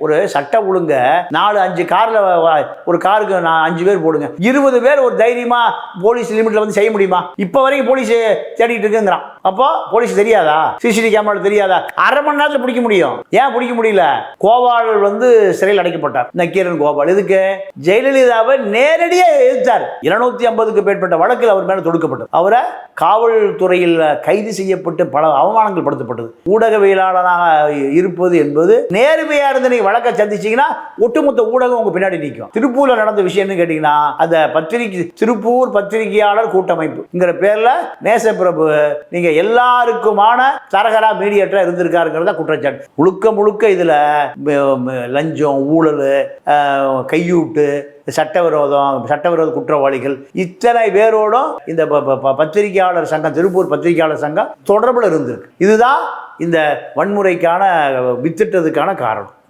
ஒரு சட்ட ஒழுங்க 4-5 கார்ல ஒரு காருக்கு 5 பேர் போடுங்க, 20 பேர் ஒரு தைரியமா போலீஸ் லிமிட்ல வந்து செய்ய முடியுமா? இப்ப வரைக்கும் போலீஸ் தேடிட்டு இருக்குங்கிறான். அப்போ போலீஸ் தெரியாதா? சிசிடிவி கேமரா தெரியாதா? அரை மணி நேரத்தில் பிடிக்க முடியும். ஏன் பிடிக்க முடியல? கோபால் வந்து சிறையில் அடைக்கப்பட்டார். நக்கீரன் கோபால் எதுக்கு? ஜெயலலிதாவை நேரடியாக எதிர்த்தார். 250க்கு மேற்பட்ட வழக்கில் அவர் மேல தொடுக்கப்பட்டது. அவரை காவல்துறையில் கைது செய்யப்பட்டு பல அவமானங்கள் படுத்தப்பட்டது. ஊடகவியலாளராக இருப்பது என்பது நேர்மையா இருந்து நீங்க வழக்கை சந்திச்சீங்கன்னா ஒட்டுமொத்த ஊடகம் உங்க பின்னாடி நிற்கும். திருப்பூர்ல நடந்த விஷயம்னு கேட்டீங்கன்னா, அந்த பத்திரிகை திருப்பூர் பத்திரிகையாளர் கூட்டமைப்புங்கிற பேர்ல நேசப்பிரபு நீங்க எல்லாருக்குமான தரகரா மீடியேட்டரா இருந்திருக்காருங்கிறத குற்றச்சாட்டு. முழுக்க இதுல லஞ்சம், ஊழல், கையூட்டு, சட்டவிரோத குற்றவாளிகள் இத்தனை பேரோடும் இந்த பத்திரிகையாளர் சங்கம், திருப்பூர் பத்திரிகையாளர் சங்கம் தொடர்பில் இருந்திருக்கு. இதுதான் இந்த வன்முறைக்கான வித்திட்டதுக்கான காரணம்.